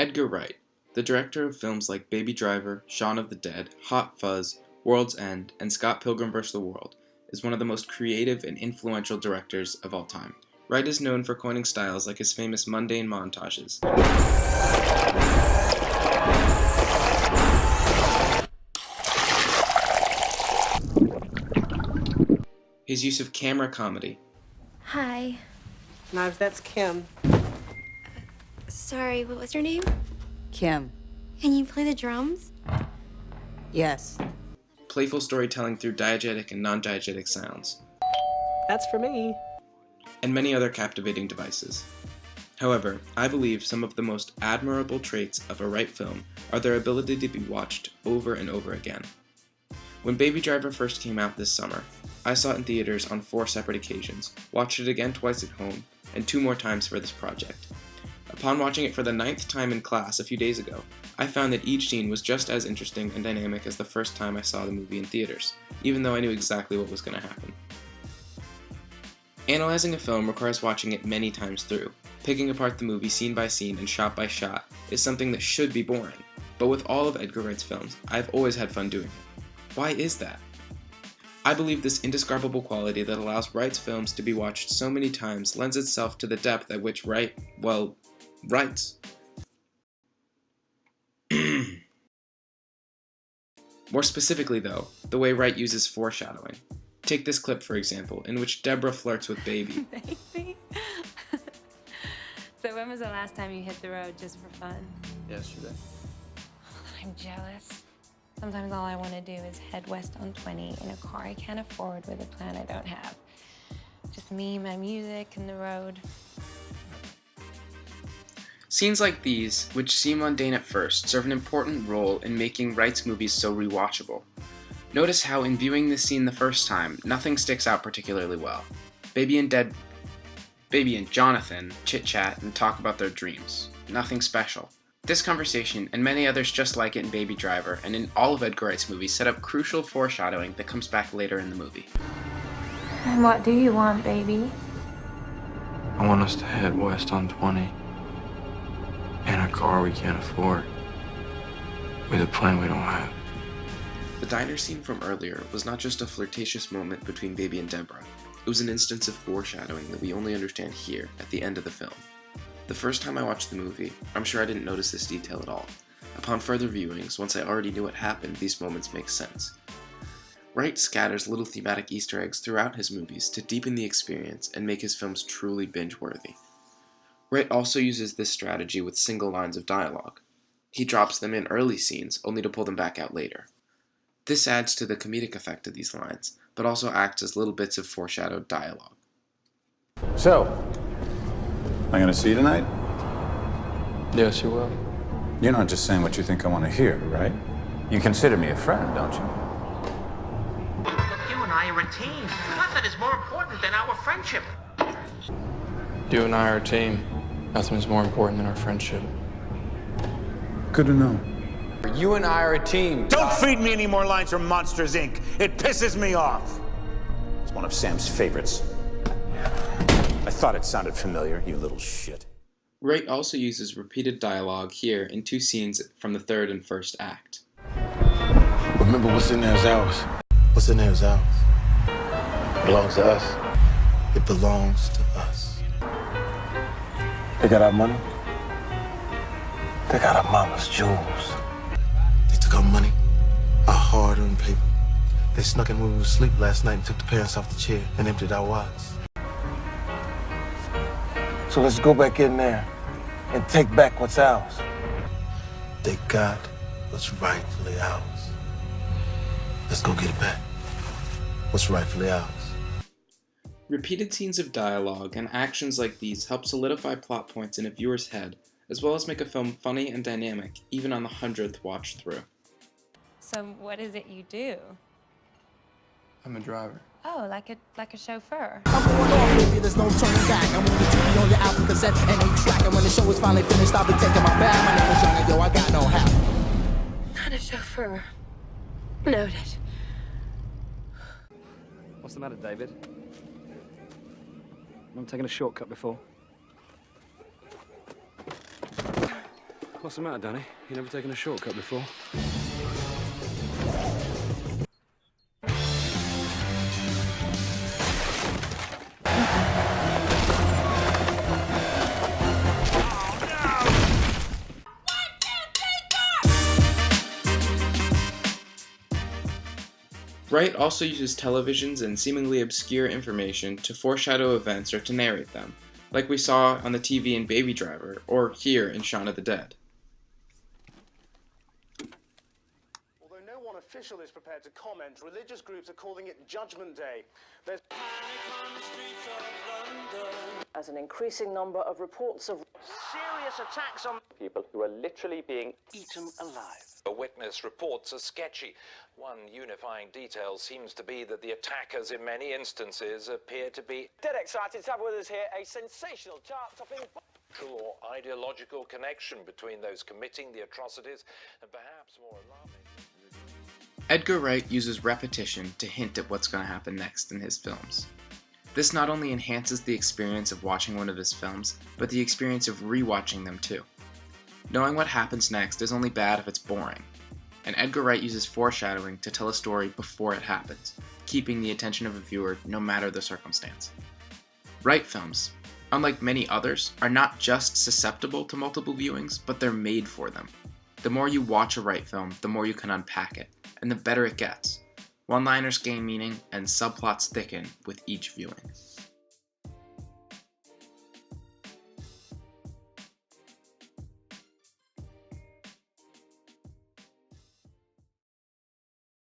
Edgar Wright, the director of films like Baby Driver, Shaun of the Dead, Hot Fuzz, World's End, and Scott Pilgrim vs. the World, is one of the most creative and influential directors of all time. Wright is known for coining styles like his famous mundane montages. His use of camera comedy. Hi. Knives, that's Kim. Sorry, what was your name? Kim. Can you play the drums? Yes. Playful storytelling through diegetic and non-diegetic sounds. That's for me. And many other captivating devices. However, I believe some of the most admirable traits of a Wright film are their ability to be watched over and over again. When Baby Driver first came out this summer, I saw it in theaters on 4 separate occasions, watched it again twice at home, and 2 more times for this project. Upon watching it for the 9th time in class a few days ago, I found that each scene was just as interesting and dynamic as the first time I saw the movie in theaters, even though I knew exactly what was going to happen. Analyzing a film requires watching it many times through. Picking apart the movie scene by scene and shot by shot is something that should be boring, but with all of Edgar Wright's films, I've always had fun doing it. Why is that? I believe this indescribable quality that allows Wright's films to be watched so many times lends itself to the depth at which Wright, well, writes. More specifically though, the way Wright uses foreshadowing. Take this clip for example, in which Deborah flirts with Baby. Baby? So when was the last time you hit the road just for fun? Yesterday. I'm jealous. Sometimes all I want to do is head west on 20 in a car I can't afford with a plan I don't have. Just me, my music, and the road. Scenes like these, which seem mundane at first, serve an important role in making Wright's movies so rewatchable. Notice how in viewing this scene the first time, nothing sticks out particularly well. Baby and Jonathan chit-chat and talk about their dreams. Nothing special. This conversation, and many others just like it in Baby Driver, and in all of Edgar Wright's movies, set up crucial foreshadowing that comes back later in the movie. And what do you want, baby? I want us to head west on 20 in a car we can't afford with a plan we don't have. The diner scene from earlier was not just a flirtatious moment between Baby and Deborah. It was an instance of foreshadowing that we only understand here, at the end of the film. The first time I watched the movie, I'm sure I didn't notice this detail at all. Upon further viewings, once I already knew what happened, these moments make sense. Wright scatters little thematic Easter eggs throughout his movies to deepen the experience and make his films truly binge-worthy. Wright also uses this strategy with single lines of dialogue. He drops them in early scenes, only to pull them back out later. This adds to the comedic effect of these lines, but also acts as little bits of foreshadowed dialogue. So, am I gonna see you tonight? Yes, you will. You're not just saying what you think I want to hear, right? You consider me a friend, don't you? Look, you and I are a team. Nothing is more important than our friendship. You and I are a team. Nothing is more important than our friendship. Good to know. You and I are a team. Don't feed me any more lines from Monsters, Inc. It pisses me off. It's one of Sam's favorites. I thought it sounded familiar, you little shit. Wright also uses repeated dialogue here in 2 scenes from the 3rd and 1st act. Remember, what's in there is ours. What's in there is ours. It belongs to us. It belongs to us. They got our money. They got our mama's jewels. They took our money, our hard-earned paper. They snuck in when we were asleep last night and took the pants off the chair and emptied our wallets. So let's go back in there and take back what's ours. They got what's rightfully ours. Let's go get it back. What's rightfully ours. Repeated scenes of dialogue and actions like these help solidify plot points in a viewer's head, as well as make a film funny and dynamic, even on the 100th watch through. So what is it you do? I'm a driver. Oh, like a chauffeur. I'm going on, baby, there's no turning back. I'm on the TV on your album cassette and 8-track. And when the show is finally finished, I'll be taking my bag. My name is Johnny, yo, I got no hat. Not a chauffeur. Noted. What's the matter, David? I'm taking a shortcut before. What's the matter, Danny? You never taken a shortcut before? Wright also uses televisions and seemingly obscure information to foreshadow events or to narrate them, like we saw on the TV in Baby Driver, or here in Shaun of the Dead. Although no one official is prepared to comment, religious groups are calling it Judgment Day. There's panic on the streets of London as an increasing number of reports of serious attacks on people who are literally being eaten alive. The witness reports are sketchy. One unifying detail seems to be that the attackers in many instances appear to be Dead excited to have with us here a sensational chart-topping or ideological connection between those committing the atrocities and perhaps more alarming. Edgar Wright uses repetition to hint at what's going to happen next in his films. This not only enhances the experience of watching one of his films, but the experience of rewatching them too. Knowing what happens next is only bad if it's boring, and Edgar Wright uses foreshadowing to tell a story before it happens, keeping the attention of a viewer no matter the circumstance. Wright films, unlike many others, are not just susceptible to multiple viewings, but they're made for them. The more you watch a Wright film, the more you can unpack it, and the better it gets. One-liners gain meaning, and subplots thicken with each viewing.